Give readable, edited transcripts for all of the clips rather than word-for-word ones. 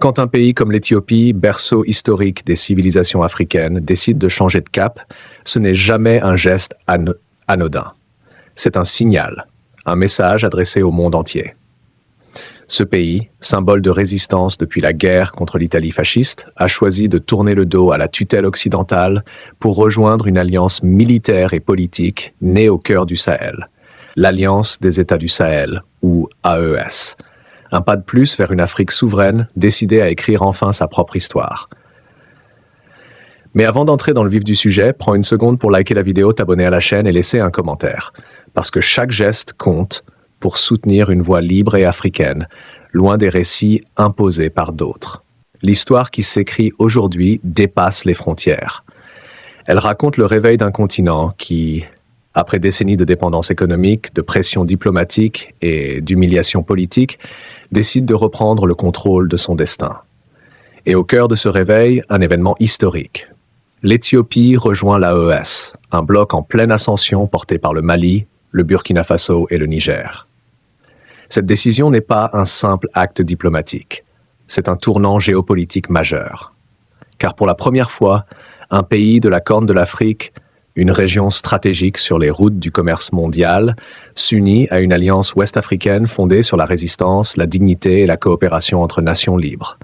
Quand un pays comme l'Éthiopie, berceau historique des civilisations africaines, décide de changer de cap, ce n'est jamais un geste anodin. C'est un signal, un message adressé au monde entier. Ce pays, symbole de résistance depuis la guerre contre l'Italie fasciste, a choisi de tourner le dos à la tutelle occidentale pour rejoindre une alliance militaire et politique née au cœur du Sahel, l'Alliance des États du Sahel, ou AES. Un pas de plus vers une Afrique souveraine, décidée à écrire enfin sa propre histoire. Mais avant d'entrer dans le vif du sujet, prends une seconde pour liker la vidéo, t'abonner à la chaîne et laisser un commentaire. Parce que chaque geste compte pour soutenir une voix libre et africaine, loin des récits imposés par d'autres. L'histoire qui s'écrit aujourd'hui dépasse les frontières. Elle raconte le réveil d'un continent qui, après décennies de dépendance économique, de pression diplomatique et d'humiliation politique, décide de reprendre le contrôle de son destin. Et au cœur de ce réveil, un événement historique. L'Éthiopie rejoint l'AES, un bloc en pleine ascension porté par le Mali, le Burkina Faso et le Niger. Cette décision n'est pas un simple acte diplomatique. C'est un tournant géopolitique majeur. Car pour la première fois, un pays de la Corne de l'Afrique, une région stratégique sur les routes du commerce mondial, s'unit à une alliance ouest-africaine fondée sur la résistance, la dignité et la coopération entre nations libres.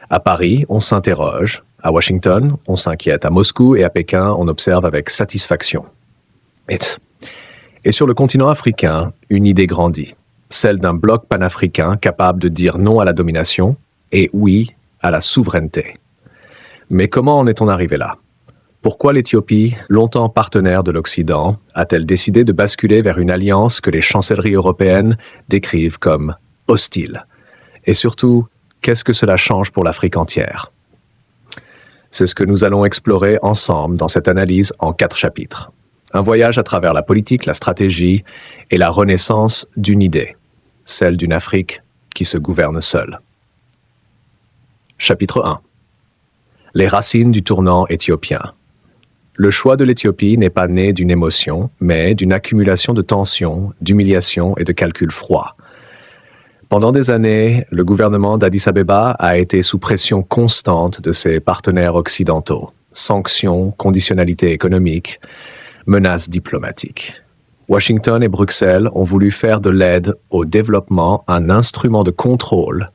À Paris, on s'interroge. À Washington, on s'inquiète. À Moscou et à Pékin, on observe avec satisfaction. Et sur le continent africain, une idée grandit. Celle d'un bloc panafricain capable de dire non à la domination et oui à la souveraineté. Mais comment en est-on arrivé là? Pourquoi l'Éthiopie, longtemps partenaire de l'Occident, a-t-elle décidé de basculer vers une alliance que les chancelleries européennes décrivent comme hostile? Et surtout, qu'est-ce que cela change pour l'Afrique entière? C'est ce que nous allons explorer ensemble dans cette analyse en 4 chapitres. Un voyage à travers la politique, la stratégie et la renaissance d'une idée, celle d'une Afrique qui se gouverne seule. Chapitre 1. Les racines du tournant éthiopien. Le choix de l'Éthiopie n'est pas né d'une émotion, mais d'une accumulation de tensions, d'humiliations et de calculs froids. Pendant des années, le gouvernement d'Addis Abeba a été sous pression constante de ses partenaires occidentaux. Sanctions, conditionnalités économiques, menaces diplomatiques. Washington et Bruxelles ont voulu faire de l'aide au développement un instrument de contrôle,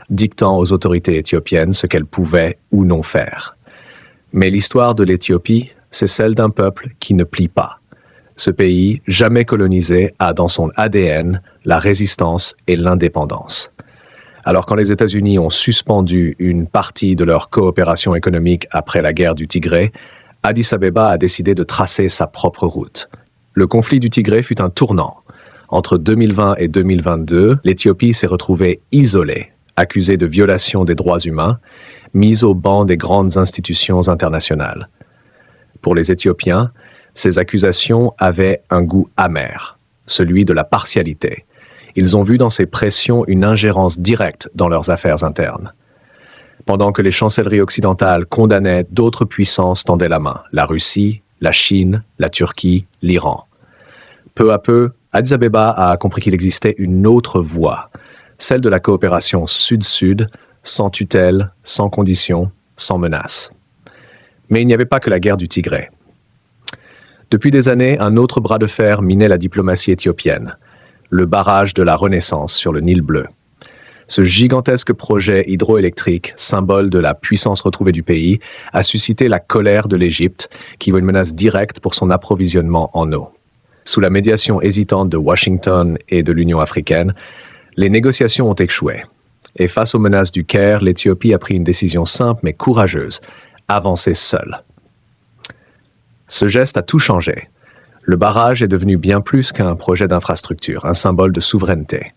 dictant aux autorités éthiopiennes ce qu'elles pouvaient ou non faire. Mais l'histoire de l'Éthiopie, c'est celle d'un peuple qui ne plie pas. Ce pays, jamais colonisé, a dans son ADN la résistance et l'indépendance. Alors quand les États-Unis ont suspendu une partie de leur coopération économique après la guerre du Tigré, Addis Abeba a décidé de tracer sa propre route. Le conflit du Tigré fut un tournant. Entre 2020 et 2022, l'Éthiopie s'est retrouvée isolée, accusée de violation des droits humains, mise au banc des grandes institutions internationales. Pour les Éthiopiens, ces accusations avaient un goût amer, celui de la partialité. Ils ont vu dans ces pressions une ingérence directe dans leurs affaires internes. Pendant que les chancelleries occidentales condamnaient, d'autres puissances tendaient la main, la Russie, la Chine, la Turquie, l'Iran. Peu à peu, Addis Abeba a compris qu'il existait une autre voie, celle de la coopération sud-sud, sans tutelle, sans conditions, sans menace. Mais il n'y avait pas que la guerre du Tigré. Depuis des années, un autre bras de fer minait la diplomatie éthiopienne, le barrage de la Renaissance sur le Nil bleu. Ce gigantesque projet hydroélectrique, symbole de la puissance retrouvée du pays, a suscité la colère de l'Égypte, qui voit une menace directe pour son approvisionnement en eau. Sous la médiation hésitante de Washington et de l'Union africaine, les négociations ont échoué. Et face aux menaces du Caire, l'Éthiopie a pris une décision simple mais courageuse, avancer seule. Ce geste a tout changé. Le barrage est devenu bien plus qu'un projet d'infrastructure, un symbole de souveraineté.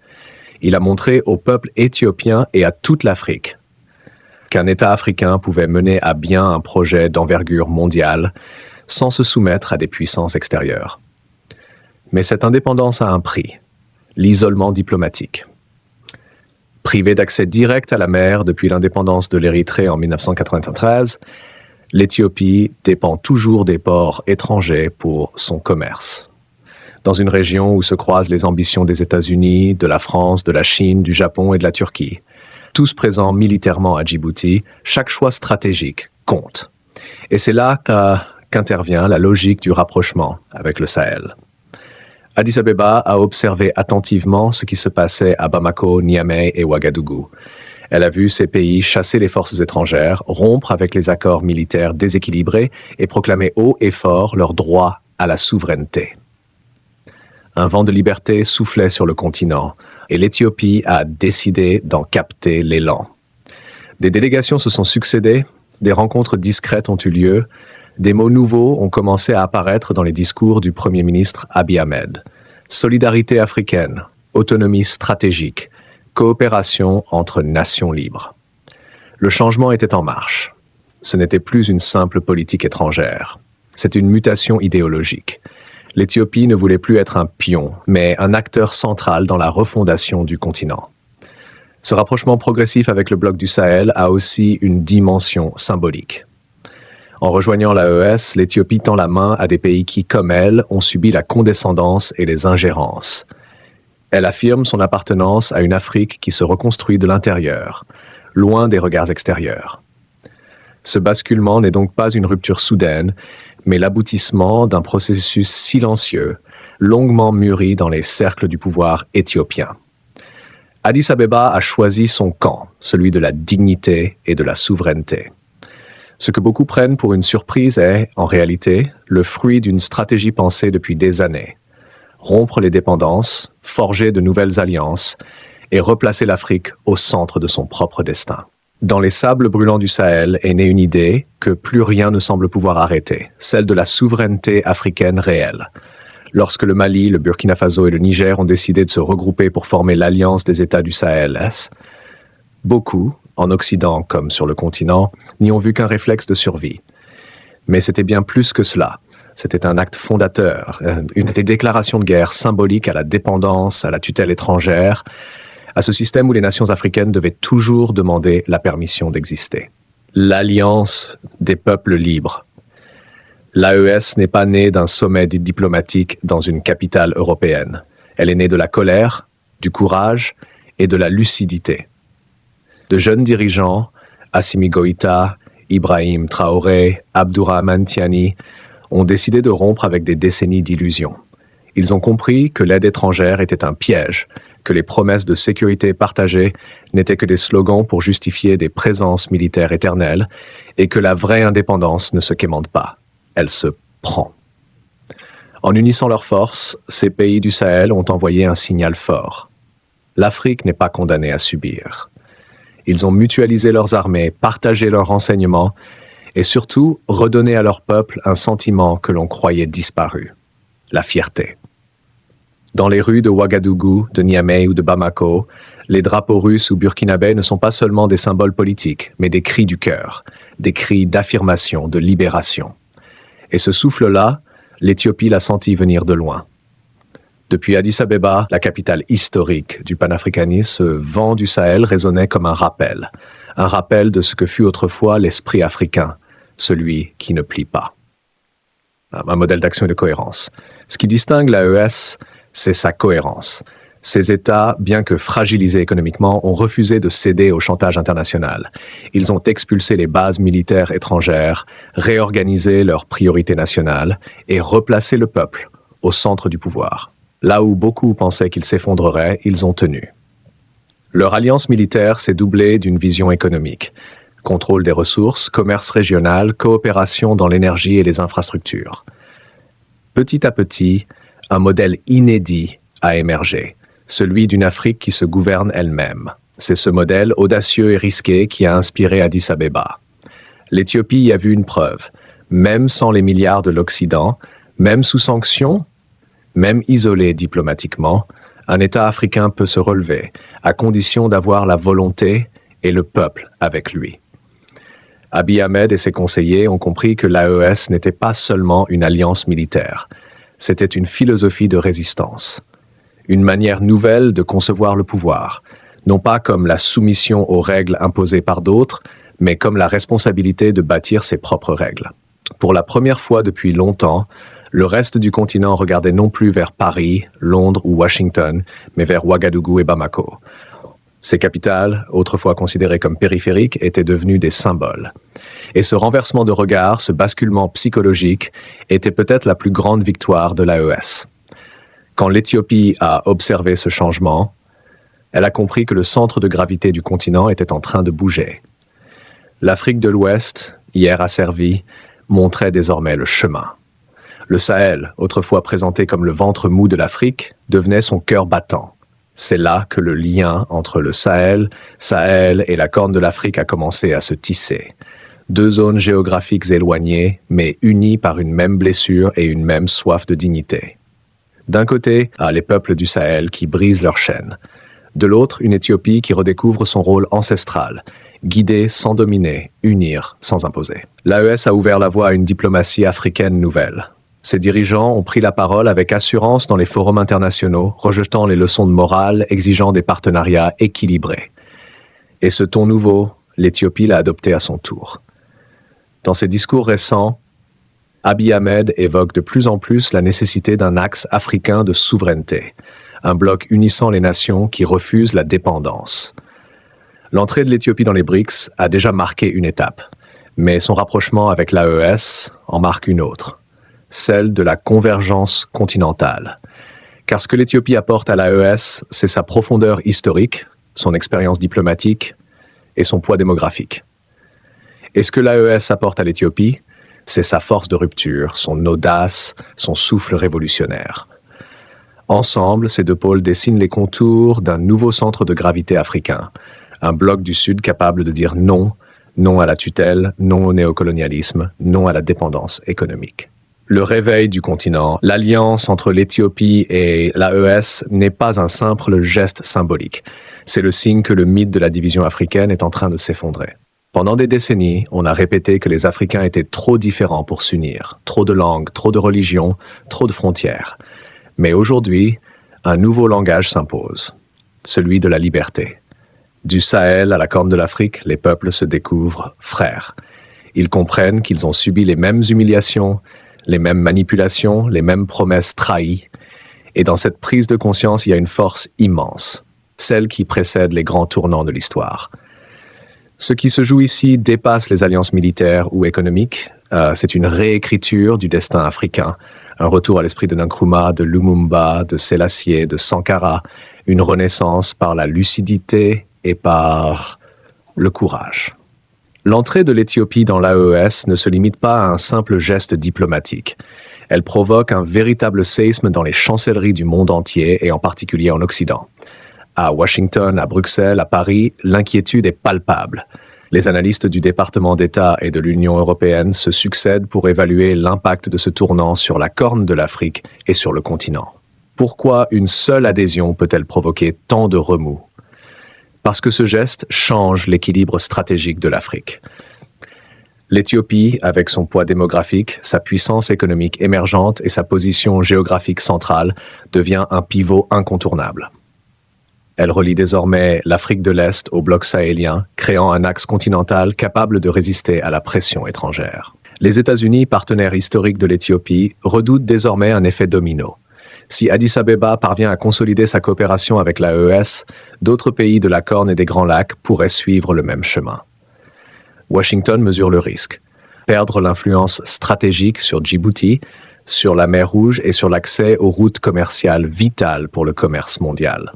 Il a montré au peuple éthiopien et à toute l'Afrique qu'un État africain pouvait mener à bien un projet d'envergure mondiale sans se soumettre à des puissances extérieures. Mais cette indépendance a un prix, l'isolement diplomatique. Privé d'accès direct à la mer depuis l'indépendance de l'Érythrée en 1993, l'Éthiopie dépend toujours des ports étrangers pour son commerce. Dans une région où se croisent les ambitions des États-Unis, de la France, de la Chine, du Japon et de la Turquie. tous présents militairement à Djibouti, chaque choix stratégique compte. Et c'est là qu'intervient la logique du rapprochement avec le Sahel. Addis Abeba a observé attentivement ce qui se passait à Bamako, Niamey et Ouagadougou. Elle a vu ces pays chasser les forces étrangères, rompre avec les accords militaires déséquilibrés et proclamer haut et fort leur droit à la souveraineté. Un vent de liberté soufflait sur le continent et l'Éthiopie a décidé d'en capter l'élan. Des délégations se sont succédées, des rencontres discrètes ont eu lieu, des mots nouveaux ont commencé à apparaître dans les discours du Premier ministre Abiy Ahmed. Solidarité africaine, autonomie stratégique, coopération entre nations libres. Le changement était en marche. Ce n'était plus une simple politique étrangère. C'était une mutation idéologique. L'Éthiopie ne voulait plus être un pion, mais un acteur central dans la refondation du continent. Ce rapprochement progressif avec le bloc du Sahel a aussi une dimension symbolique. En rejoignant l'AES, l'Éthiopie tend la main à des pays qui, comme elle, ont subi la condescendance et les ingérences. Elle affirme son appartenance à une Afrique qui se reconstruit de l'intérieur, loin des regards extérieurs. Ce basculement n'est donc pas une rupture soudaine, mais l'aboutissement d'un processus silencieux, longuement mûri dans les cercles du pouvoir éthiopien. Addis Abeba a choisi son camp, celui de la dignité et de la souveraineté. Ce que beaucoup prennent pour une surprise est, en réalité, le fruit d'une stratégie pensée depuis des années. Rompre les dépendances, forger de nouvelles alliances et replacer l'Afrique au centre de son propre destin. Dans les sables brûlants du Sahel est née une idée que plus rien ne semble pouvoir arrêter, celle de la souveraineté africaine réelle. Lorsque le Mali, le Burkina Faso et le Niger ont décidé de se regrouper pour former l'Alliance des États du Sahel, beaucoup, en Occident comme sur le continent, n'y ont vu qu'un réflexe de survie. Mais c'était bien plus que cela. C'était un acte fondateur, une déclaration de guerre symbolique à la dépendance, à la tutelle étrangère, à ce système où les nations africaines devaient toujours demander la permission d'exister. L'alliance des peuples libres. L'AES n'est pas née d'un sommet diplomatique dans une capitale européenne. Elle est née de la colère, du courage et de la lucidité. De jeunes dirigeants, Assimi Goïta, Ibrahim Traoré, Abdourahmane Tiani, ont décidé de rompre avec des décennies d'illusions. Ils ont compris que l'aide étrangère était un piège, que les promesses de sécurité partagée n'étaient que des slogans pour justifier des présences militaires éternelles et que la vraie indépendance ne se quémande pas, elle se prend. En unissant leurs forces, ces pays du Sahel ont envoyé un signal fort. L'Afrique n'est pas condamnée à subir. Ils ont mutualisé leurs armées, partagé leurs renseignements et surtout redonné à leur peuple un sentiment que l'on croyait disparu, la fierté. Dans les rues de Ouagadougou, de Niamey ou de Bamako, les drapeaux russes ou burkinabés ne sont pas seulement des symboles politiques, mais des cris du cœur, des cris d'affirmation, de libération. Et ce souffle-là, l'Éthiopie l'a senti venir de loin. Depuis Addis Abeba, la capitale historique du panafricanisme, ce vent du Sahel résonnait comme un rappel de ce que fut autrefois l'esprit africain, celui qui ne plie pas. Un modèle d'action et de cohérence. Ce qui distingue l'AES, c'est sa cohérence. Ces États, bien que fragilisés économiquement, ont refusé de céder au chantage international. Ils ont expulsé les bases militaires étrangères, réorganisé leurs priorités nationales et replacé le peuple au centre du pouvoir. Là où beaucoup pensaient qu'ils s'effondreraient, ils ont tenu. Leur alliance militaire s'est doublée d'une vision économique. Contrôle des ressources, commerce régional, coopération dans l'énergie et les infrastructures. Petit à petit, un modèle inédit a émergé, celui d'une Afrique qui se gouverne elle-même. C'est ce modèle audacieux et risqué qui a inspiré Addis Abeba. L'Éthiopie y a vu une preuve. Même sans les milliards de l'Occident, même sous sanctions, même isolé diplomatiquement, un État africain peut se relever, à condition d'avoir la volonté et le peuple avec lui. Abiy Ahmed et ses conseillers ont compris que l'AES n'était pas seulement une alliance militaire, c'était une philosophie de résistance, une manière nouvelle de concevoir le pouvoir, non pas comme la soumission aux règles imposées par d'autres, mais comme la responsabilité de bâtir ses propres règles. Pour la première fois depuis longtemps, le reste du continent regardait non plus vers Paris, Londres ou Washington, mais vers Ouagadougou et Bamako. Ces capitales, autrefois considérées comme périphériques, étaient devenues des symboles. Et ce renversement de regard, ce basculement psychologique, était peut-être la plus grande victoire de l'AES. Quand l'Éthiopie a observé ce changement, elle a compris que le centre de gravité du continent était en train de bouger. L'Afrique de l'Ouest, hier asservie, montrait désormais le chemin. Le Sahel, autrefois présenté comme le ventre mou de l'Afrique, devenait son cœur battant. C'est là que le lien entre le Sahel et la Corne de l'Afrique a commencé à se tisser. Deux zones géographiques éloignées, mais unies par une même blessure et une même soif de dignité. D'un côté, les peuples du Sahel qui brisent leur chaîne. De l'autre, une Éthiopie qui redécouvre son rôle ancestral, guider sans dominer, unir sans imposer. L'AES a ouvert la voie à une diplomatie africaine nouvelle. Ses dirigeants ont pris la parole avec assurance dans les forums internationaux, rejetant les leçons de morale, exigeant des partenariats équilibrés. Et ce ton nouveau, l'Éthiopie l'a adopté à son tour. Dans ses discours récents, Abiy Ahmed évoque de plus en plus la nécessité d'un axe africain de souveraineté, un bloc unissant les nations qui refusent la dépendance. L'entrée de l'Éthiopie dans les BRICS a déjà marqué une étape, mais son rapprochement avec l'AES en marque une autre, celle de la convergence continentale. Car ce que l'Éthiopie apporte à l'AES, c'est sa profondeur historique, son expérience diplomatique et son poids démographique. Et ce que l'AES apporte à l'Éthiopie, c'est sa force de rupture, son audace, son souffle révolutionnaire. Ensemble, ces deux pôles dessinent les contours d'un nouveau centre de gravité africain, un bloc du Sud capable de dire non, non à la tutelle, non au néocolonialisme, non à la dépendance économique. Le réveil du continent, l'alliance entre l'Éthiopie et l'AES n'est pas un simple geste symbolique. C'est le signe que le mythe de la division africaine est en train de s'effondrer. Pendant des décennies, on a répété que les Africains étaient trop différents pour s'unir. Trop de langues, trop de religions, trop de frontières. Mais aujourd'hui, un nouveau langage s'impose, celui de la liberté. Du Sahel à la Corne de l'Afrique, les peuples se découvrent frères. Ils comprennent qu'ils ont subi les mêmes humiliations, les mêmes manipulations, les mêmes promesses trahies. Et dans cette prise de conscience, il y a une force immense, celle qui précède les grands tournants de l'histoire. Ce qui se joue ici dépasse les alliances militaires ou économiques. C'est une réécriture du destin africain, un retour à l'esprit de Nkrumah, de Lumumba, de Sélassié, de Sankara, une renaissance par la lucidité et par le courage. L'entrée de l'Éthiopie dans l'AES ne se limite pas à un simple geste diplomatique. Elle provoque un véritable séisme dans les chancelleries du monde entier et en particulier en Occident. À Washington, à Bruxelles, à Paris, l'inquiétude est palpable. Les analystes du département d'État et de l'Union européenne se succèdent pour évaluer l'impact de ce tournant sur la Corne de l'Afrique et sur le continent. Pourquoi une seule adhésion peut-elle provoquer tant de remous ? Parce que ce geste change l'équilibre stratégique de l'Afrique. L'Éthiopie, avec son poids démographique, sa puissance économique émergente et sa position géographique centrale, devient un pivot incontournable. Elle relie désormais l'Afrique de l'Est au bloc sahélien, créant un axe continental capable de résister à la pression étrangère. Les États-Unis, partenaires historiques de l'Éthiopie, redoutent désormais un effet domino. Si Addis Abeba parvient à consolider sa coopération avec l'AES, d'autres pays de la Corne et des Grands Lacs pourraient suivre le même chemin. Washington mesure le risque. Perdre l'influence stratégique sur Djibouti, sur la mer Rouge et sur l'accès aux routes commerciales vitales pour le commerce mondial.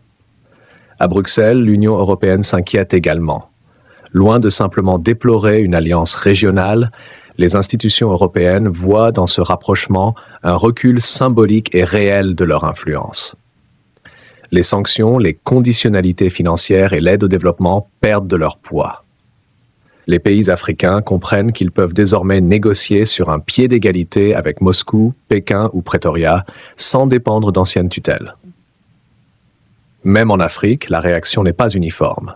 À Bruxelles, l'Union européenne s'inquiète également. Loin de simplement déplorer une alliance régionale, les institutions européennes voient dans ce rapprochement un recul symbolique et réel de leur influence. Les sanctions, les conditionnalités financières et l'aide au développement perdent de leur poids. Les pays africains comprennent qu'ils peuvent désormais négocier sur un pied d'égalité avec Moscou, Pékin ou Pretoria, sans dépendre d'anciennes tutelles. Même en Afrique, la réaction n'est pas uniforme.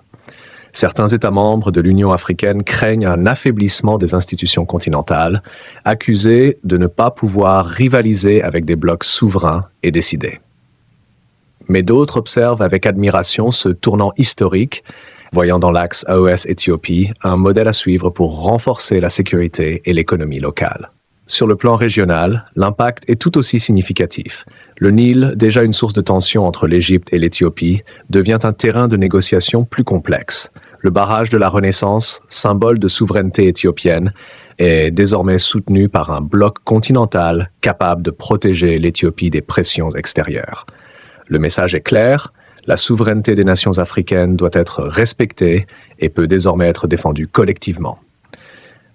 Certains États membres de l'Union africaine craignent un affaiblissement des institutions continentales, accusés de ne pas pouvoir rivaliser avec des blocs souverains et décidés. Mais d'autres observent avec admiration ce tournant historique, voyant dans l'axe AES-Éthiopie un modèle à suivre pour renforcer la sécurité et l'économie locale. Sur le plan régional, l'impact est tout aussi significatif. Le Nil, déjà une source de tension entre l'Égypte et l'Éthiopie, devient un terrain de négociation plus complexe. Le barrage de la Renaissance, symbole de souveraineté éthiopienne, est désormais soutenu par un bloc continental capable de protéger l'Éthiopie des pressions extérieures. Le message est clair, la souveraineté des nations africaines doit être respectée et peut désormais être défendue collectivement.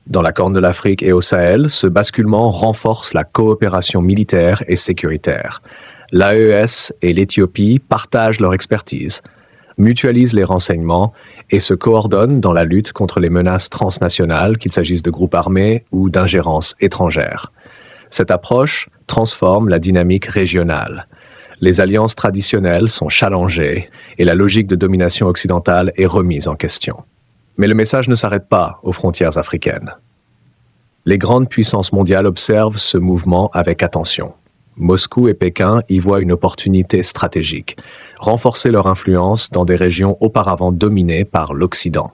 Dans la Corne de l'Afrique et au Sahel, ce basculement renforce la coopération militaire et sécuritaire. L'AES et l'Éthiopie partagent leur expertise, mutualisent les renseignements et se coordonnent dans la lutte contre les menaces transnationales, qu'il s'agisse de groupes armés ou d'ingérences étrangères. Cette approche transforme la dynamique régionale. Les alliances traditionnelles sont challengées et la logique de domination occidentale est remise en question. Mais le message ne s'arrête pas aux frontières africaines. Les grandes puissances mondiales observent ce mouvement avec attention. Moscou et Pékin y voient une opportunité stratégique, renforcer leur influence dans des régions auparavant dominées par l'Occident.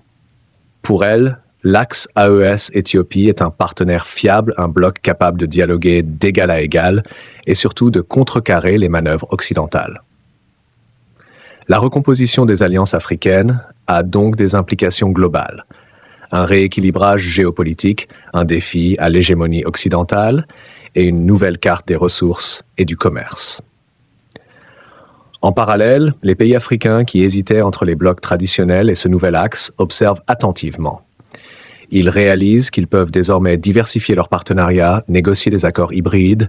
Pour elles, l'axe AES-Éthiopie est un partenaire fiable, un bloc capable de dialoguer d'égal à égal et surtout de contrecarrer les manœuvres occidentales. La recomposition des alliances africaines a donc des implications globales. Un rééquilibrage géopolitique, un défi à l'hégémonie occidentale et une nouvelle carte des ressources et du commerce. En parallèle, les pays africains qui hésitaient entre les blocs traditionnels et ce nouvel axe observent attentivement. Ils réalisent qu'ils peuvent désormais diversifier leurs partenariats, négocier des accords hybrides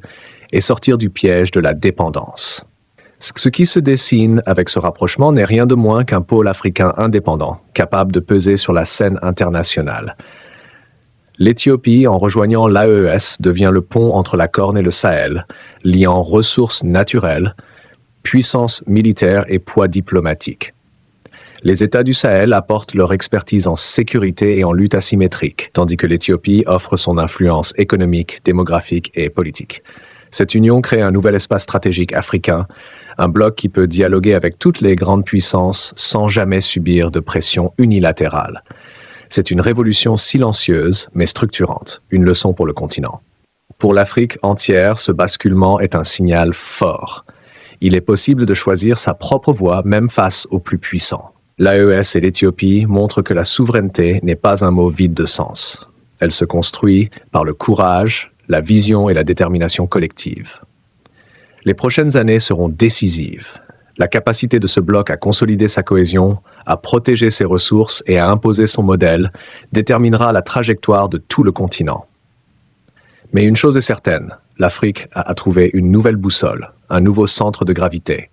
et sortir du piège de la dépendance. Ce qui se dessine avec ce rapprochement n'est rien de moins qu'un pôle africain indépendant, capable de peser sur la scène internationale. L'Éthiopie, en rejoignant l'AES, devient le pont entre la Corne et le Sahel, liant ressources naturelles, puissance militaire et poids diplomatique. Les États du Sahel apportent leur expertise en sécurité et en lutte asymétrique, tandis que l'Éthiopie offre son influence économique, démographique et politique. Cette union crée un nouvel espace stratégique africain, un bloc qui peut dialoguer avec toutes les grandes puissances sans jamais subir de pression unilatérale. C'est une révolution silencieuse mais structurante, une leçon pour le continent. Pour l'Afrique entière, ce basculement est un signal fort. Il est possible de choisir sa propre voie même face aux plus puissants. L'AES et l'Éthiopie montrent que la souveraineté n'est pas un mot vide de sens. Elle se construit par le courage, la vision et la détermination collective. Les prochaines années seront décisives. La capacité de ce bloc à consolider sa cohésion, à protéger ses ressources et à imposer son modèle déterminera la trajectoire de tout le continent. Mais une chose est certaine, l'Afrique a trouvé une nouvelle boussole, un nouveau centre de gravité.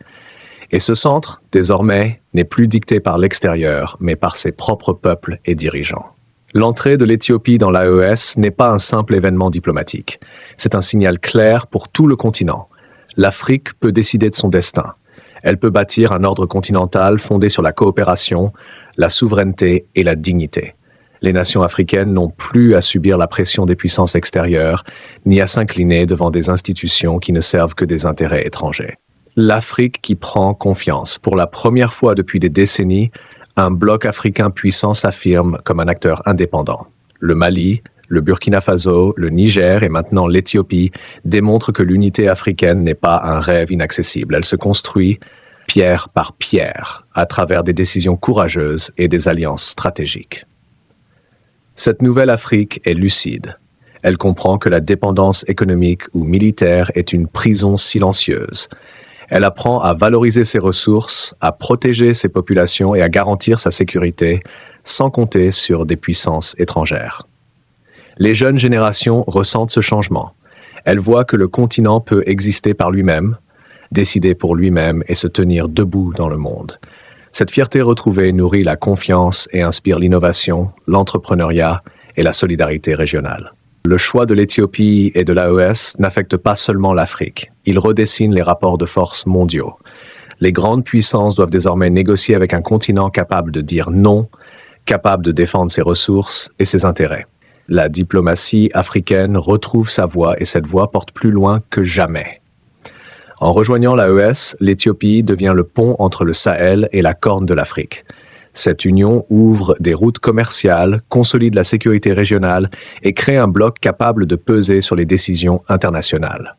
Et ce centre, désormais, n'est plus dicté par l'extérieur, mais par ses propres peuples et dirigeants. L'entrée de l'Éthiopie dans l'AES n'est pas un simple événement diplomatique. C'est un signal clair pour tout le continent. L'Afrique peut décider de son destin. Elle peut bâtir un ordre continental fondé sur la coopération, la souveraineté et la dignité. Les nations africaines n'ont plus à subir la pression des puissances extérieures, ni à s'incliner devant des institutions qui ne servent que des intérêts étrangers. L'Afrique qui prend confiance. Pour la première fois depuis des décennies, un bloc africain puissant s'affirme comme un acteur indépendant. Le Mali, le Burkina Faso, le Niger et maintenant l'Éthiopie démontrent que l'unité africaine n'est pas un rêve inaccessible. Elle se construit pierre par pierre à travers des décisions courageuses et des alliances stratégiques. Cette nouvelle Afrique est lucide. Elle comprend que la dépendance économique ou militaire est une prison silencieuse. Elle apprend à valoriser ses ressources, à protéger ses populations et à garantir sa sécurité, sans compter sur des puissances étrangères. Les jeunes générations ressentent ce changement. Elles voient que le continent peut exister par lui-même, décider pour lui-même et se tenir debout dans le monde. Cette fierté retrouvée nourrit la confiance et inspire l'innovation, l'entrepreneuriat et la solidarité régionale. Le choix de l'Éthiopie et de l'AES n'affecte pas seulement l'Afrique. Il redessine les rapports de force mondiaux. Les grandes puissances doivent désormais négocier avec un continent capable de dire non, capable de défendre ses ressources et ses intérêts. La diplomatie africaine retrouve sa voie et cette voie porte plus loin que jamais. En rejoignant l'AES, l'Éthiopie devient le pont entre le Sahel et la Corne de l'Afrique. Cette union ouvre des routes commerciales, consolide la sécurité régionale et crée un bloc capable de peser sur les décisions internationales.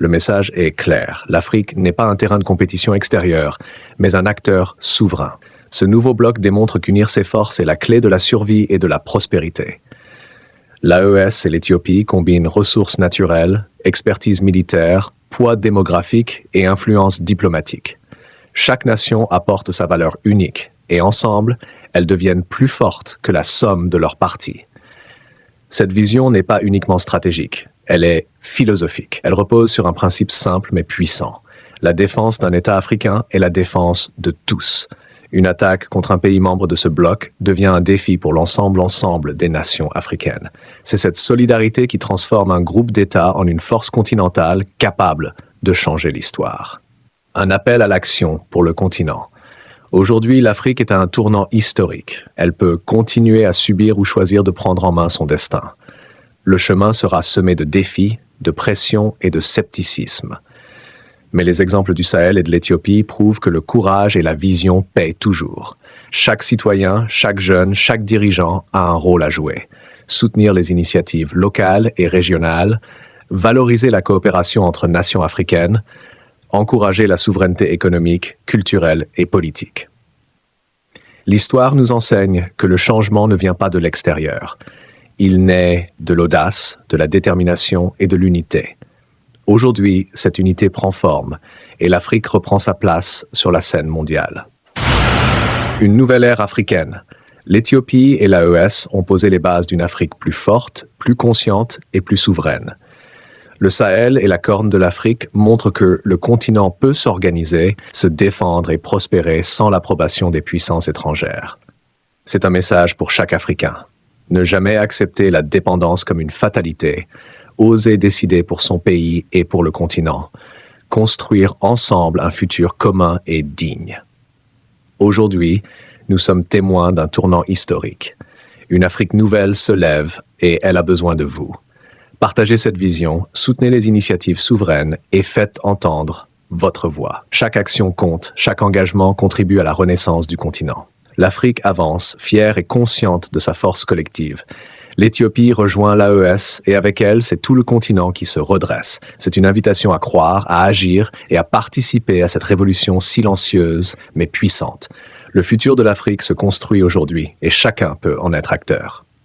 Le message est clair. L'Afrique n'est pas un terrain de compétition extérieur, mais un acteur souverain. Ce nouveau bloc démontre qu'unir ses forces est la clé de la survie et de la prospérité. L'AES et l'Éthiopie combinent ressources naturelles, expertise militaire, poids démographique et influence diplomatique. Chaque nation apporte sa valeur unique et ensemble, elles deviennent plus fortes que la somme de leurs parties. Cette vision n'est pas uniquement stratégique, elle est philosophique. Elle repose sur un principe simple mais puissant. La défense d'un État africain est la défense de tous. Une attaque contre un pays membre de ce bloc devient un défi pour l'ensemble des nations africaines. C'est cette solidarité qui transforme un groupe d'États en une force continentale capable de changer l'histoire. Un appel à l'action pour le continent. Aujourd'hui, l'Afrique est à un tournant historique. Elle peut continuer à subir ou choisir de prendre en main son destin. Le chemin sera semé de défis, de pression et de scepticisme. Mais les exemples du Sahel et de l'Éthiopie prouvent que le courage et la vision paient toujours. Chaque citoyen, chaque jeune, chaque dirigeant a un rôle à jouer. Soutenir les initiatives locales et régionales, valoriser la coopération entre nations africaines, encourager la souveraineté économique, culturelle et politique. L'histoire nous enseigne que le changement ne vient pas de l'extérieur. Il naît de l'audace, de la détermination et de l'unité. Aujourd'hui, cette unité prend forme et l'Afrique reprend sa place sur la scène mondiale. Une nouvelle ère africaine. L'Éthiopie et l'AES ont posé les bases d'une Afrique plus forte, plus consciente et plus souveraine. Le Sahel et la Corne de l'Afrique montrent que le continent peut s'organiser, se défendre et prospérer sans l'approbation des puissances étrangères. C'est un message pour chaque Africain. Ne jamais accepter la dépendance comme une fatalité. Oser décider pour son pays et pour le continent. Construire ensemble un futur commun et digne. Aujourd'hui, nous sommes témoins d'un tournant historique. Une Afrique nouvelle se lève et elle a besoin de vous. Partagez cette vision, soutenez les initiatives souveraines et faites entendre votre voix. Chaque action compte, chaque engagement contribue à la renaissance du continent. L'Afrique avance, fière et consciente de sa force collective. L'Éthiopie rejoint l'AES et avec elle, c'est tout le continent qui se redresse. C'est une invitation à croire, à agir et à participer à cette révolution silencieuse mais puissante. Le futur de l'Afrique se construit aujourd'hui et chacun peut en être acteur.